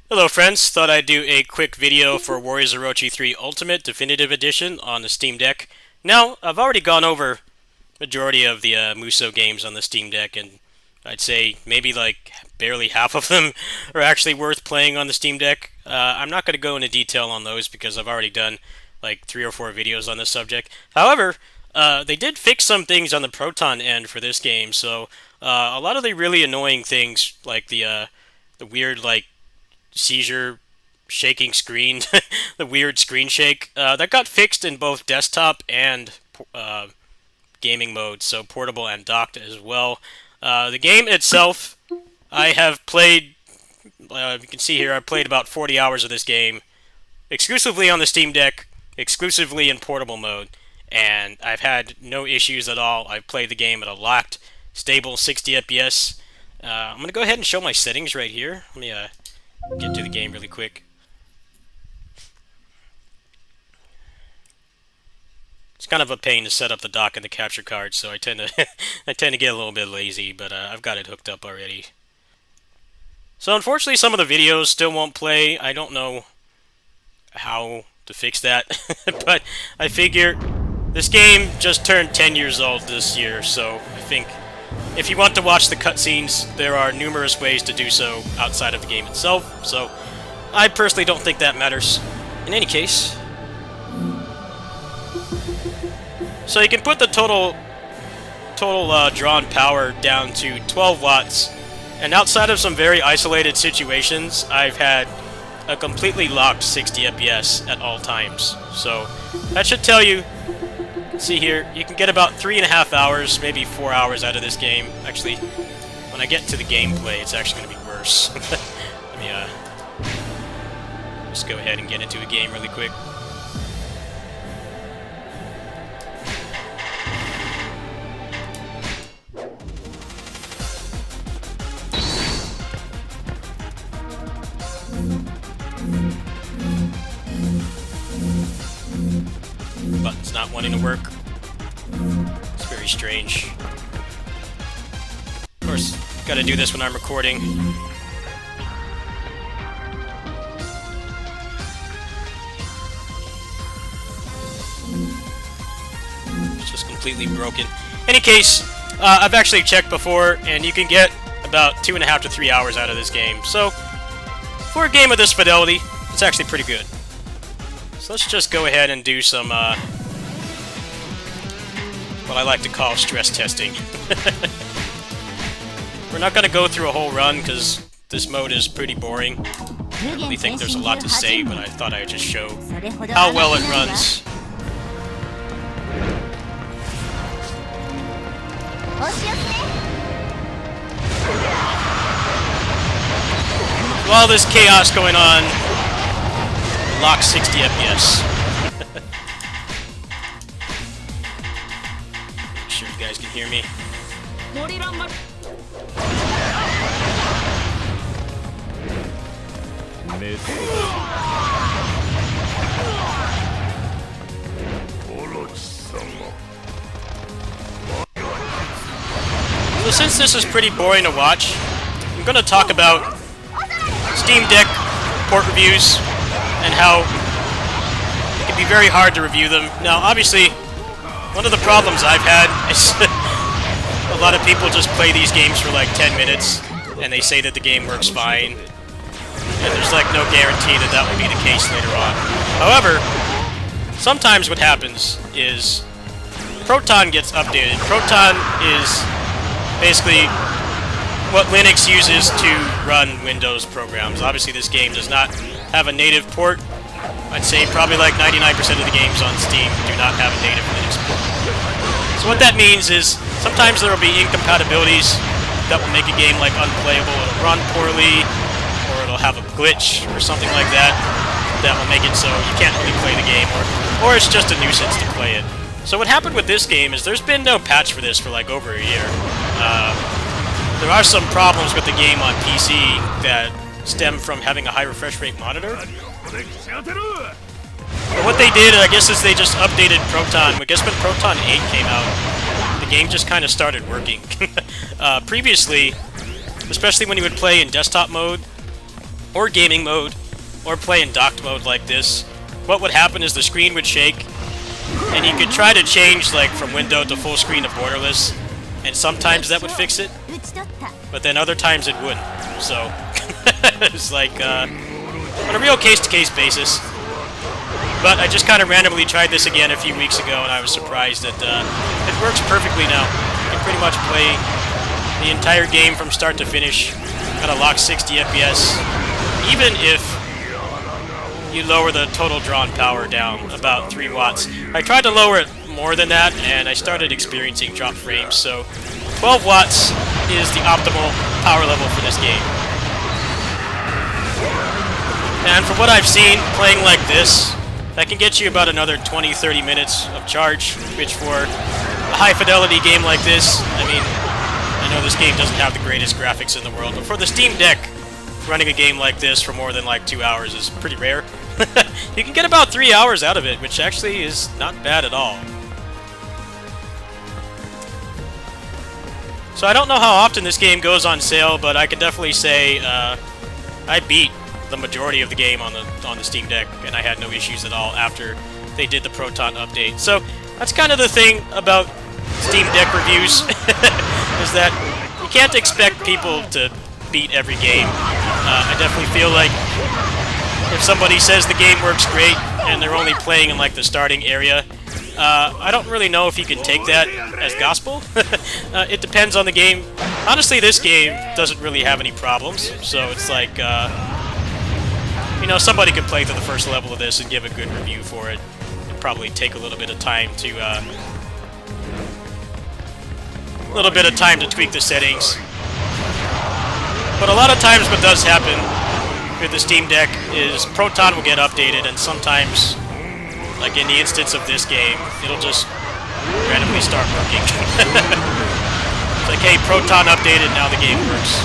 Hello friends, thought I'd do a quick video for Warriors Orochi 3 Ultimate Definitive Edition on the Steam Deck. Now, I've already gone over majority of the Muso games on the Steam Deck, and I'd say maybe like barely half of them are actually worth playing on the Steam Deck. I'm not going to go into detail on those because I've already done like 3 or 4 videos on this subject. However, they did fix some things on the Proton end for this game, so a lot of the really annoying things like the weird like seizure shaking screen, the weird screen shake, that got fixed in both desktop and gaming mode, so portable and docked as well. The game itself, I have played, you can see here, I've played about 40 hours of this game, exclusively on the Steam Deck, exclusively in portable mode, and I've had no issues at all. I've played the game at a locked, stable 60 FPS. I'm going to go ahead and show my settings right here. Let me get to the game really quick. It's kind of a pain to set up the dock and the capture card, so I tend to I tend to get a little bit lazy, but I've got it hooked up already. So unfortunately, some of the videos still won't play. I don't know how to fix that, but I figure this game just turned 10 years old this year, so I think if you want to watch the cutscenes, there are numerous ways to do so outside of the game itself, so I personally don't think that matters. In any case, so you can put the total drawn power down to 12 watts, and outside of some very isolated situations, I've had a completely locked 60 FPS at all times. So that should tell you. See here, you can get about 3.5 hours, maybe 4 hours out of this game. Actually, when I get to the gameplay, it's actually going to be worse. Let me just go ahead and get into a game really quick. Button's not wanting to work. It's very strange. Of course, gotta do this when I'm recording. It's just completely broken. Any case, I've actually checked before, and you can get about 2.5 to 3 hours out of this game. So, for a game of this fidelity, it's actually pretty good. So let's just go ahead and do some, what I like to call stress testing. We're not going to go through a whole run, because this mode is pretty boring. I don't really think there's a lot to say, but I thought I would just show how well it runs. While there's chaos going on, lock 60 FPS. Make sure you guys can hear me. So since this is pretty boring to watch, I'm going to talk about Steam Deck port reviews and how it can be very hard to review them. Now, obviously, one of the problems I've had is a lot of people just play these games for like 10 minutes and they say that the game works fine. And there's like no guarantee that that will be the case later on. However, sometimes what happens is Proton gets updated. Proton is basically what Linux uses to run Windows programs. Obviously, this game does not have a native port. I'd say probably like 99% of the games on Steam do not have a native Linux port. So what that means is sometimes there will be incompatibilities that will make a game like unplayable. It'll run poorly, or it'll have a glitch or something like that that will make it so you can't really play the game, or it's just a nuisance to play it. So what happened with this game is there's been no patch for this for like over a year. There are some problems with the game on PC that stem from having a high refresh rate monitor. But what they did, I guess, is they just updated Proton. I guess when Proton 8 came out, the game just kind of started working. Previously, especially when you would play in desktop mode, or gaming mode, or play in docked mode like this, what would happen is the screen would shake, and you could try to change like from window to full screen to borderless, and sometimes that would fix it, but then other times it wouldn't. So it's like on a real case-to-case basis. But I just kind of randomly tried this again a few weeks ago, and I was surprised that it works perfectly now. You can pretty much play the entire game from start to finish at a locked 60 FPS, even if you lower the total drawn power down about 3 watts. I tried to lower it more than that, and I started experiencing drop frames, so 12 watts is the optimal power level for this game. And from what I've seen, playing like this, that can get you about another 20-30 minutes of charge, which for a high-fidelity game like this, I mean, I know this game doesn't have the greatest graphics in the world, but for the Steam Deck, running a game like this for more than like 2 hours is pretty rare. You can get about 3 hours out of it, which actually is not bad at all. So I don't know how often this game goes on sale, but I can definitely say I beat the majority of the game on the Steam Deck, and I had no issues at all after they did the Proton update. So that's kind of the thing about Steam Deck reviews, is that you can't expect people to beat every game. I definitely feel like if somebody says the game works great and they're only playing in like the starting area, I don't really know if you can take that as gospel. It depends on the game. Honestly, this game doesn't really have any problems, so it's like, you know, somebody could play through the first level of this and give a good review for it. It'd probably take a little bit of time to, tweak the settings. But a lot of times what does happen with the Steam Deck is Proton will get updated, and sometimes, like in the instance of this game, it'll just randomly start working. It's like, hey, Proton updated, now the game works.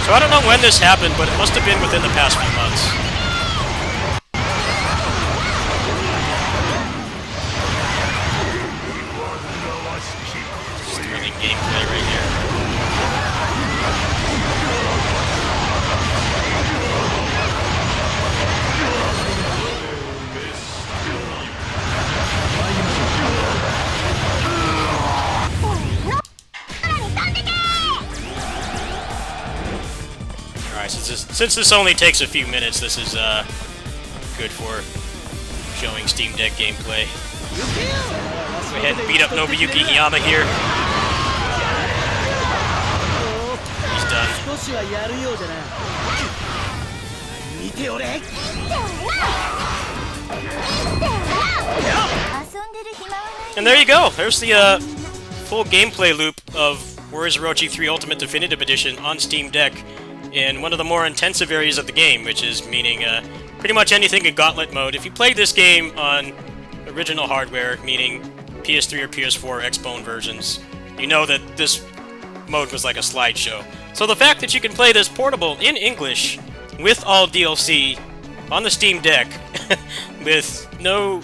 So I don't know when this happened, but it must have been within the past few months. Just thrilling gameplay right here. Since this only takes a few minutes, this is good for showing Steam Deck gameplay. Go ahead and beat up Nobuyuki Hiyama here. He's done. And there you go. There's the full gameplay loop of Where is Orochi 3 Ultimate Definitive Edition on Steam Deck in one of the more intensive areas of the game, which is meaning pretty much anything in Gauntlet mode. If you played this game on original hardware, meaning PS3 or PS4 Xbone versions, you know that this mode was like a slideshow. So the fact that you can play this portable in English with all DLC on the Steam Deck with no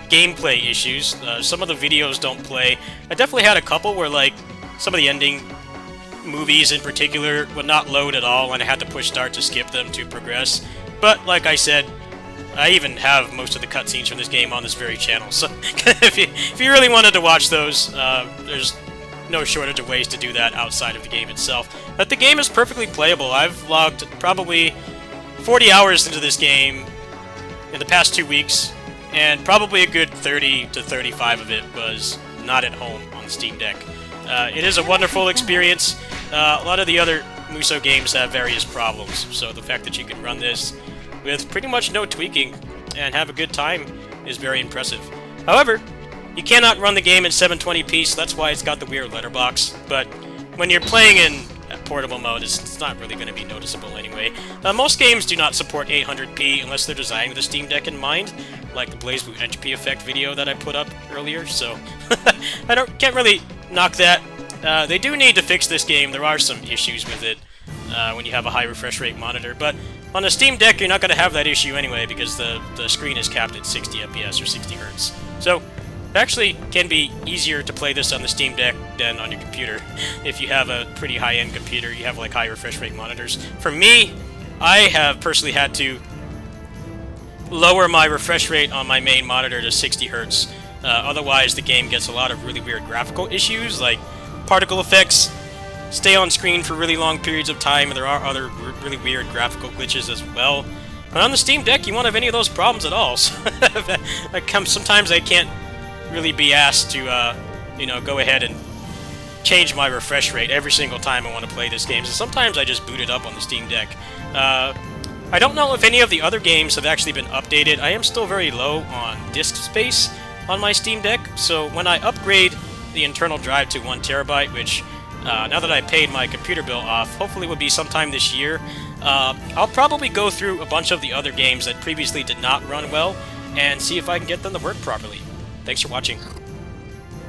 gameplay issues, some of the videos don't play. I definitely had a couple where like some of the ending movies in particular would not load at all, and I had to push start to skip them to progress. But like I said, I even have most of the cutscenes from this game on this very channel, so if you really wanted to watch those, there's no shortage of ways to do that outside of the game itself. But the game is perfectly playable. I've logged probably 40 hours into this game in the past 2 weeks, and probably a good 30 to 35 of it was not at home on the Steam Deck. It is a wonderful experience. A lot of the other Muso games have various problems, so the fact that you can run this with pretty much no tweaking and have a good time is very impressive. However, you cannot run the game in 720p, so that's why it's got the weird letterbox, but when you're playing in portable mode, it's not really going to be noticeable anyway. Most games do not support 800p unless they're designed with the Steam Deck in mind, like the BlazBlue Entropy Effect video that I put up earlier, so I can't really knock that. They do need to fix this game. There are some issues with it when you have a high refresh rate monitor, but on a Steam Deck you're not going to have that issue anyway because the screen is capped at 60 FPS or 60 Hz. So it actually can be easier to play this on the Steam Deck than on your computer. If you have a pretty high-end computer, you have like high refresh rate monitors. For me, I have personally had to lower my refresh rate on my main monitor to 60 Hertz. Otherwise, the game gets a lot of really weird graphical issues, like particle effects, stay on screen for really long periods of time, and there are other really weird graphical glitches as well. But on the Steam Deck, you won't have any of those problems at all. So sometimes I can't really be asked to, go ahead and change my refresh rate every single time I want to play this game. So sometimes I just boot it up on the Steam Deck. I don't know if any of the other games have actually been updated. I am still very low on disk space on my Steam Deck, so when I upgrade the internal drive to 1 terabyte, which now that I paid my computer bill off, hopefully would be sometime this year, I'll probably go through a bunch of the other games that previously did not run well and see if I can get them to work properly. Thanks for watching.